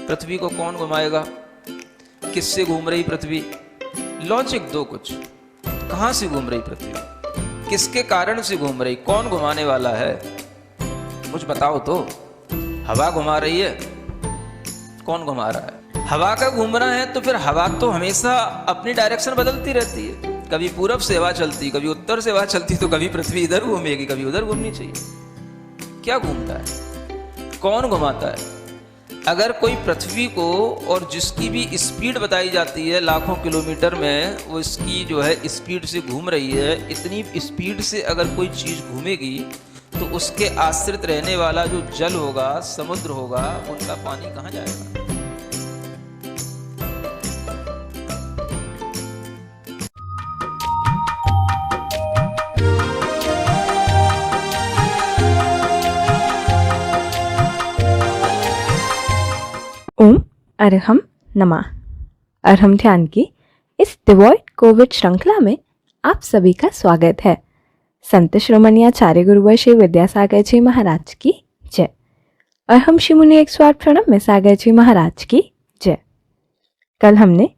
पृथ्वी को कौन घुमाएगा, किससे घूम रही पृथ्वी, लॉजिक दो कुछ। कहां से घूम रही पृथ्वी, किसके कारण से घूम रही, कौन घुमाने वाला है, कुछ बताओ तो। हवा घुमा रही है, कौन घुमा रहा है, हवा का घूमना है तो फिर हवा तो हमेशा अपनी डायरेक्शन बदलती रहती है। कभी पूरब से हवा चलती, कभी उत्तर से हवा चलती, तो कभी पृथ्वी इधर घूमेगी, कभी उधर घूमनी चाहिए। क्या घूमता है, कौन घुमाता है? अगर कोई पृथ्वी को, और जिसकी भी स्पीड बताई जाती है लाखों किलोमीटर में, वो इसकी जो है स्पीड से घूम रही है, इतनी स्पीड से अगर कोई चीज़ घूमेगी तो उसके आश्रित रहने वाला जो जल होगा, समुद्र होगा, उनका पानी कहाँ जाएगा? ओम अरहम नमः। अरहम ध्यान की इस डिवॉइड कोविड श्रृंखला में आप सभी का स्वागत है। संत श्रोमणी आचार्य गुरुवर श्री विद्यासागर जी महाराज की जय। अरहम श्री मुनि 108 प्रणव में सागर जी महाराज की जय। कल हमने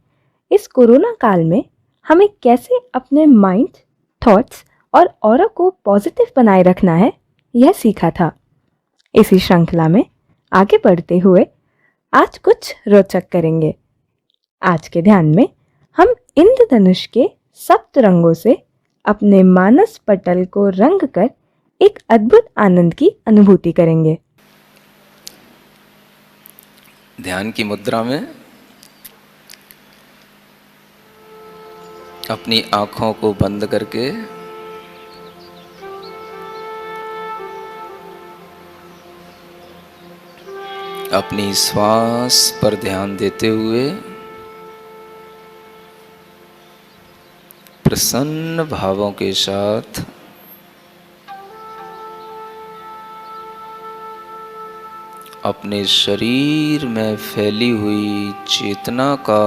इस कोरोना काल में हमें कैसे अपने माइंड, थॉट्स और ऑरा को पॉजिटिव बनाए रखना है, यह सीखा था। इसी श्रृंखला में आगे बढ़ते हुए आज कुछ रोचक करेंगे। आज के ध्यान में हम इंद्रधनुष के सप्त रंगों से अपने मानस पटल को रंग कर एक अद्भुत आनंद की अनुभूति करेंगे। ध्यान की मुद्रा में अपनी आंखों को बंद करके अपनी श्वास पर ध्यान देते हुए प्रसन्न भावों के साथ अपने शरीर में फैली हुई चेतना का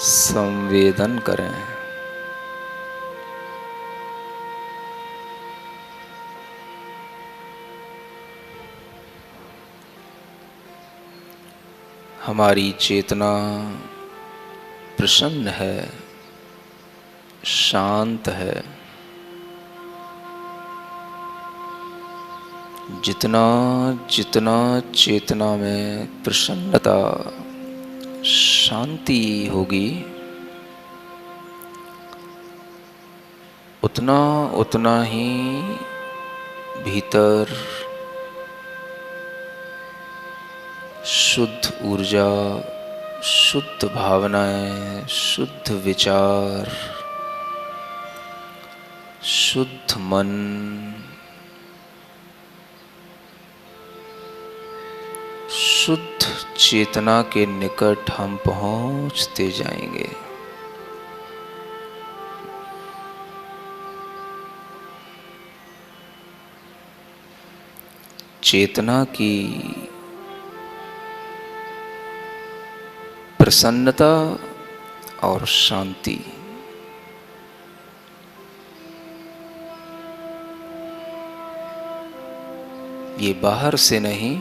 संवेदन करें। हमारी चेतना प्रसन्न है, शांत है। जितना जितना चेतना में प्रसन्नता, शांति होगी, उतना उतना ही भीतर शुद्ध ऊर्जा, शुद्ध भावनाएं, शुद्ध विचार, शुद्ध मन, शुद्ध चेतना के निकट हम पहुंचते जाएंगे। चेतना की प्रसन्नता और शांति, ये बाहर से नहीं,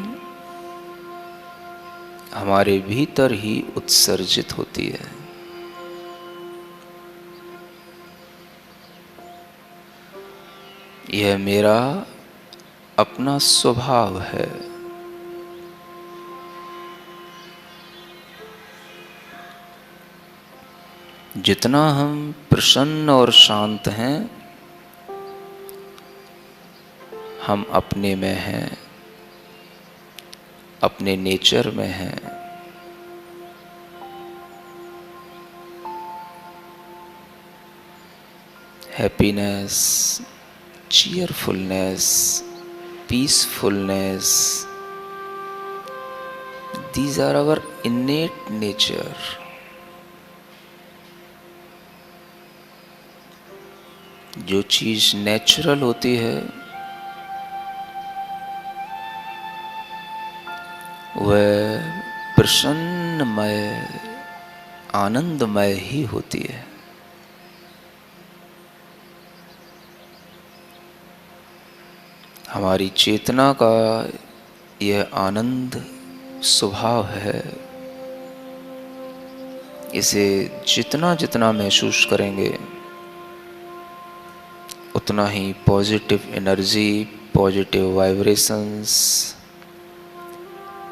हमारे भीतर ही उत्सर्जित होती है। यह मेरा अपना स्वभाव है। जितना हम प्रसन्न और शांत हैं, हम अपने में हैं, अपने नेचर में हैं। Happiness, cheerfulness, peacefulness, these are our innate nature. जो चीज नेचुरल होती है वह प्रसन्नमय, आनंदमय ही होती है। हमारी चेतना का यह आनंद स्वभाव है। इसे जितना जितना महसूस करेंगे उतना ही positive energy, positive vibrations,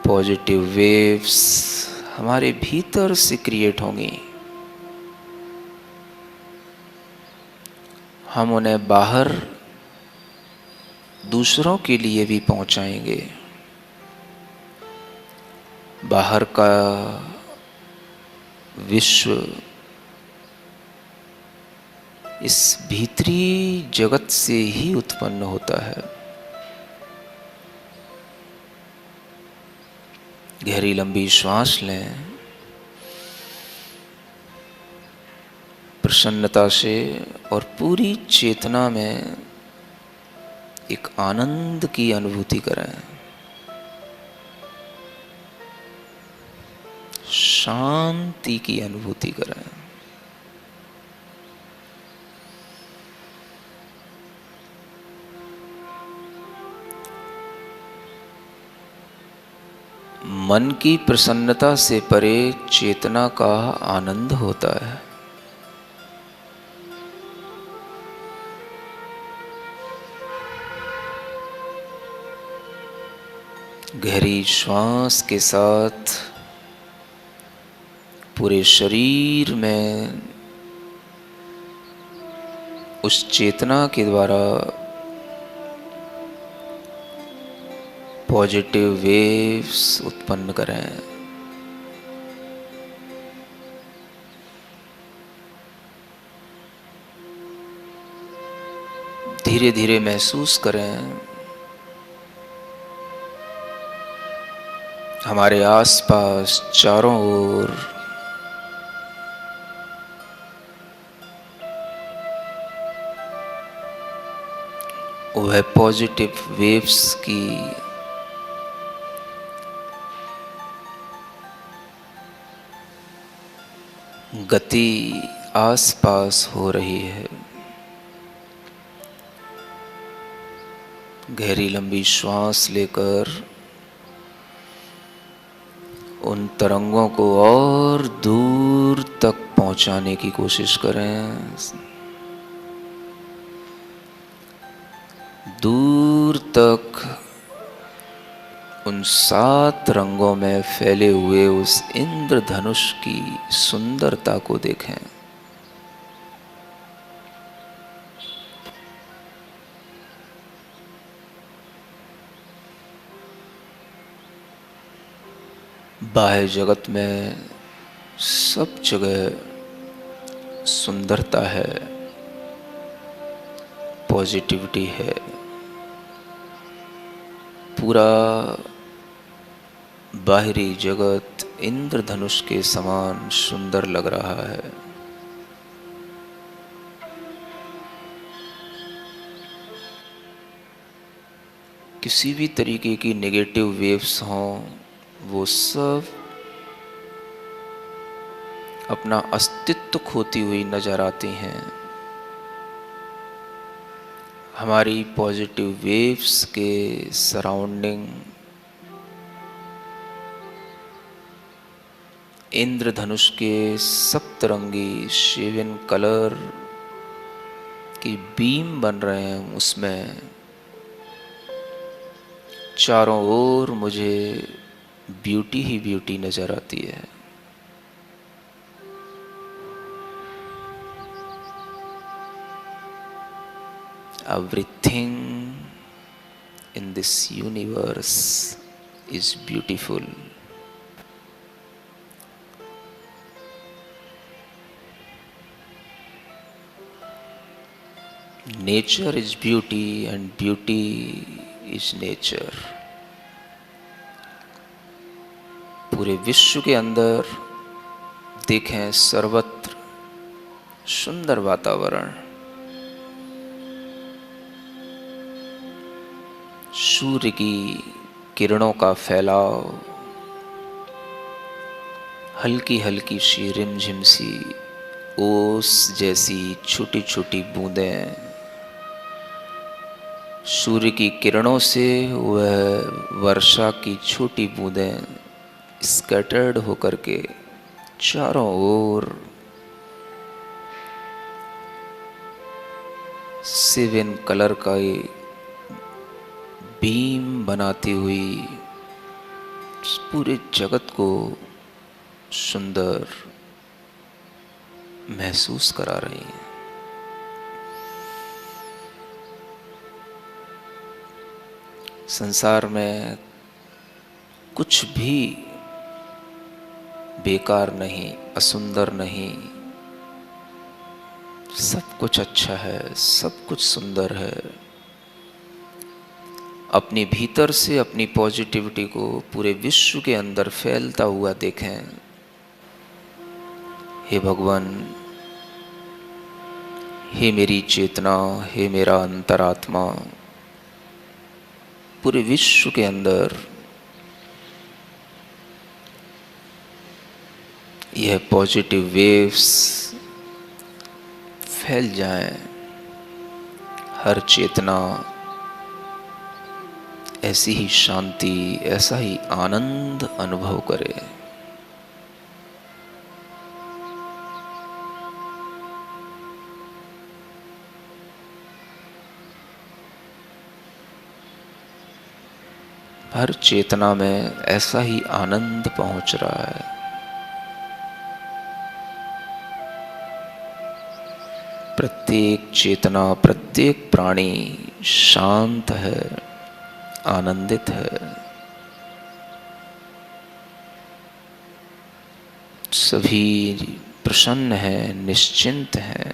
positive waves हमारे भीतर से क्रिएट होंगी। हम उन्हें बाहर दूसरों के लिए भी पहुंचाएंगे। बाहर का विश्व इस भीतरी जगत से ही उत्पन्न होता है। गहरी लंबी श्वास लें, प्रसन्नता से और पूरी चेतना में एक आनंद की अनुभूति करें। शांति की अनुभूति करें। मन की प्रसन्नता से परे चेतना का आनंद होता है। गहरी श्वास के साथ पूरे शरीर में उस चेतना के द्वारा पॉजिटिव वेव्स उत्पन्न करें। धीरे धीरे महसूस करें हमारे आसपास चारों ओर वह पॉजिटिव वेव्स की गति आसपास हो रही है। गहरी लंबी श्वास लेकर उन तरंगों को और दूर तक पहुंचाने की कोशिश करें। दूर तक उन 7 रंगों में फैले हुए उस इंद्रधनुष की सुंदरता को देखें। बाह्य जगत में सब जगह सुंदरता है, पॉजिटिविटी है। पूरा बाहरी जगत इंद्रधनुष के समान सुंदर लग रहा है। किसी भी तरीके की नेगेटिव वेव्स हों, वो सब अपना अस्तित्व खोती हुई नजर आती हैं। हमारी पॉजिटिव वेव्स के सराउंडिंग इंद्रधनुष के सप्तरंगी शेविन कलर की बीम बन रहे हैं। उसमें चारों ओर मुझे ब्यूटी ही ब्यूटी नजर आती है। Everything in this universe is beautiful. Nature is beauty and beauty is nature. पूरे विश्व के अंदर देखें सर्वत्र सुंदर वातावरण। सूर्य की किरणों का फैलाव, हल्की हल्की सी रिमझिम सी ओस जैसी छोटी छोटी बूंदें, सूर्य की किरणों से वह वर्षा की छोटी बूंदें स्कैटर्ड होकर के चारों ओर सिविन कलर का ये बीम बनाती हुई इस पूरे जगत को सुंदर महसूस करा रही हैं। संसार में कुछ भी बेकार नहीं, असुंदर नहीं, सब कुछ अच्छा है, सब कुछ सुंदर है। अपने भीतर से अपनी पॉजिटिविटी को पूरे विश्व के अंदर फैलता हुआ देखें। हे भगवान, हे मेरी चेतना, हे मेरा अंतरात्मा, पूरे विश्व के अंदर यह पॉजिटिव वेव्स फैल जाएं। हर चेतना ऐसी ही शांति, ऐसा ही आनंद अनुभव करे। हर चेतना में ऐसा ही आनंद पहुंच रहा है। प्रत्येक चेतना, प्रत्येक प्राणी शांत है, आनंदित है। सभी प्रसन्न हैं, निश्चिंत हैं।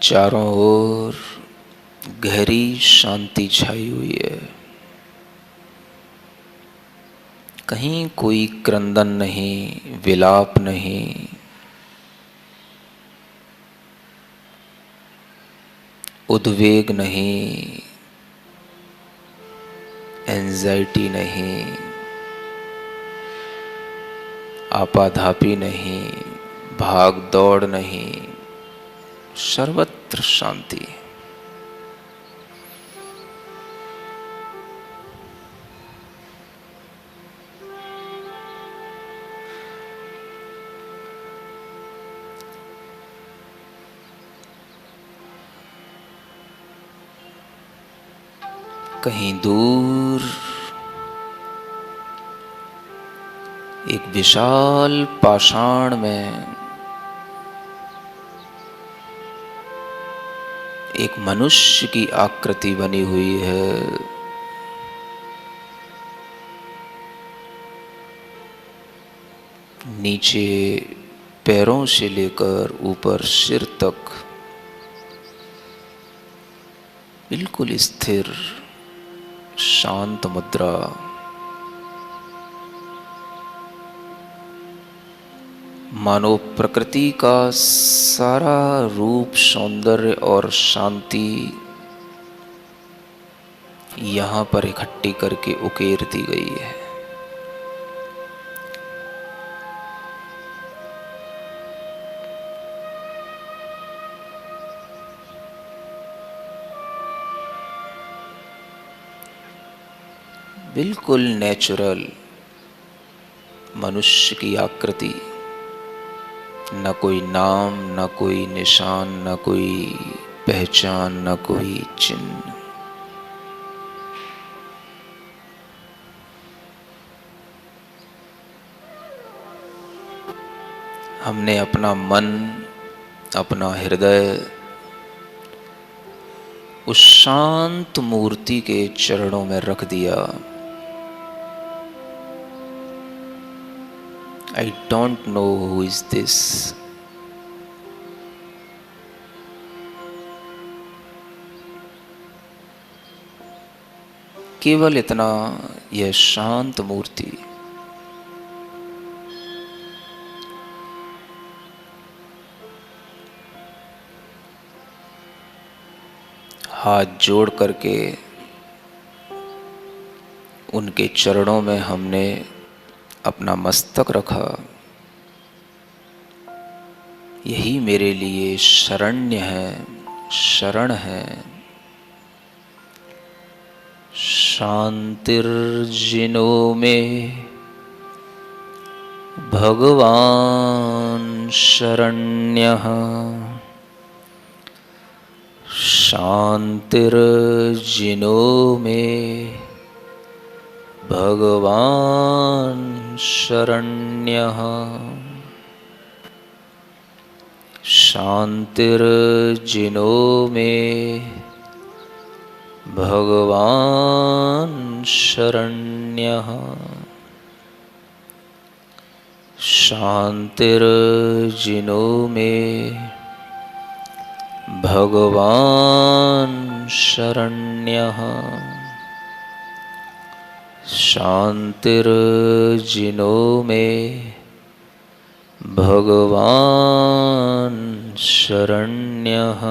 चारों ओर गहरी शांति छाई हुई है। कहीं कोई क्रंदन नहीं, विलाप नहीं, उद्वेग नहीं, एंजाइटी नहीं, आपाधापी नहीं, भाग दौड़ नहीं, सर्वत्र शांति। कहीं दूर एक विशाल पाषाण में एक मनुष्य की आकृति बनी हुई है। नीचे पैरों से लेकर ऊपर सिर तक बिल्कुल स्थिर शांत मुद्रा। मानो प्रकृति का सारा रूप, सौंदर्य और शांति यहाँ पर इकट्ठी करके उकेर दी गई है। बिल्कुल नेचुरल मनुष्य की आकृति, न कोई नाम, न कोई निशान, न कोई पहचान, न कोई चिन्ह। हमने अपना मन, अपना हृदय उस शांत मूर्ति के चरणों में रख दिया। I don't know who is this. केवल इतना, यह शांत मूर्ति हाथ जोड़ करके उनके चरणों में हमने अपना मस्तक रखा। यही मेरे लिए शरण्य है, शरण है। शांतिर्जिनो में भगवान शरण्यः। शांतिर्जिनो में भगवान शरण्यः। शांतिर्जिनो में भगवान शरण्यः। शांतिर्जिनो में भगवान शरण्यः। शांतिर्जिनो में भगवान शरण्यः।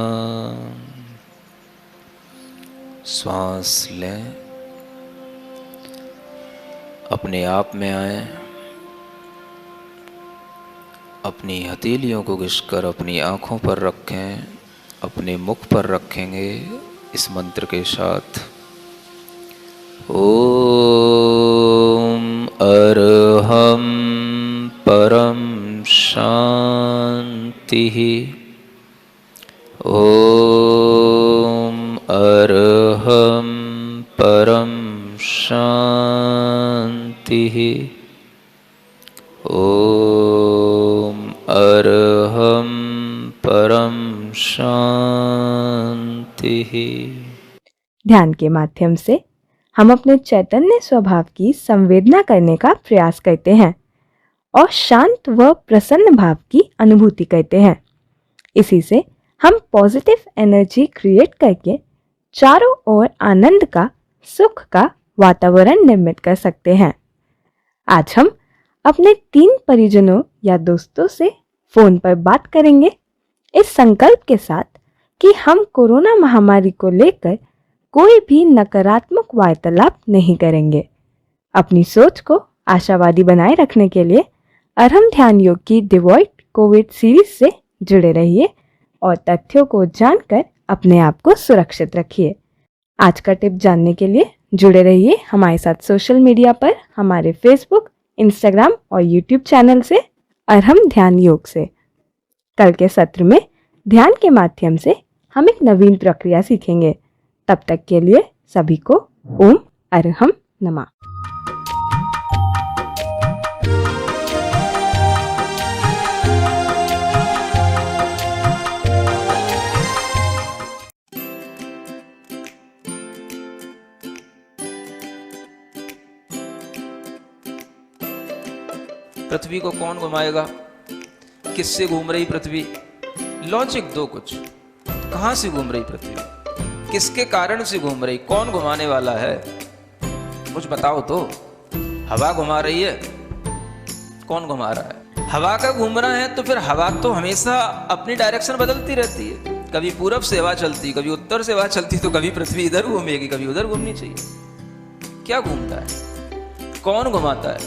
श्वास लें, अपने आप में आए। अपनी हथेलियों को घिसकर अपनी आँखों पर रखें, अपने मुख पर रखेंगे इस मंत्र के साथ। ओम अरहम परम शांतिः। ओम अरहम परम शांतिः। ओम अरहम परम शांतिः। ध्यान के माध्यम से हम अपने चैतन्य स्वभाव की संवेदना करने का प्रयास करते हैं और शांत व प्रसन्न भाव की अनुभूति करते हैं। इसी से हम पॉजिटिव एनर्जी क्रिएट करके चारों ओर आनंद का, सुख का वातावरण निर्मित कर सकते हैं। आज हम अपने 3 परिजनों या दोस्तों से फोन पर बात करेंगे इस संकल्प के साथ कि हम कोरोना महामारी को लेकर कोई भी नकारात्मक वार्तालाप नहीं करेंगे। अपनी सोच को आशावादी बनाए रखने के लिए अरहम ध्यान योग की डिवॉइड कोविड सीरीज से जुड़े रहिए और तथ्यों को जानकर अपने आप को सुरक्षित रखिए। आज का टिप जानने के लिए जुड़े रहिए हमारे साथ सोशल मीडिया पर, हमारे फेसबुक, इंस्टाग्राम और यूट्यूब चैनल से अरहम ध्यान योग से। कल के सत्र में ध्यान के माध्यम से हम एक नवीन प्रक्रिया सीखेंगे। तब तक के लिए सभी को ओम अरहम नमः। पृथ्वी को कौन घुमाएगा? किससे घूम रही पृथ्वी? लॉजिक दो कुछ। कहां से घूम रही पृथ्वी? किसके कारण से घूम रही? कौन घुमाने वाला है? कुछ बताओ तो। हवा घुमा रही है? कौन घुमा रहा है? हवा का घूमना है तो फिर हवा तो हमेशा अपनी डायरेक्शन बदलती रहती है। कभी पूरब से हवा चलती, कभी उत्तर से हवा चलती, तो कभी पृथ्वी इधर घूमेगी, कभी उधर घूमनी चाहिए। क्या घूमता है? कौन घुमाता है?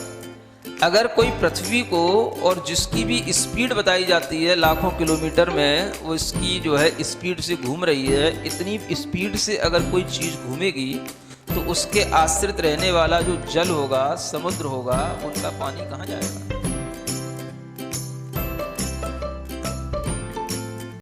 अगर कोई पृथ्वी को, और जिसकी भी स्पीड बताई जाती है लाखों किलोमीटर में, वो इसकी जो है स्पीड से घूम रही है, इतनी स्पीड से अगर कोई चीज़ घूमेगी तो उसके आश्रित रहने वाला जो जल होगा, समुद्र होगा, उनका पानी कहाँ जाएगा?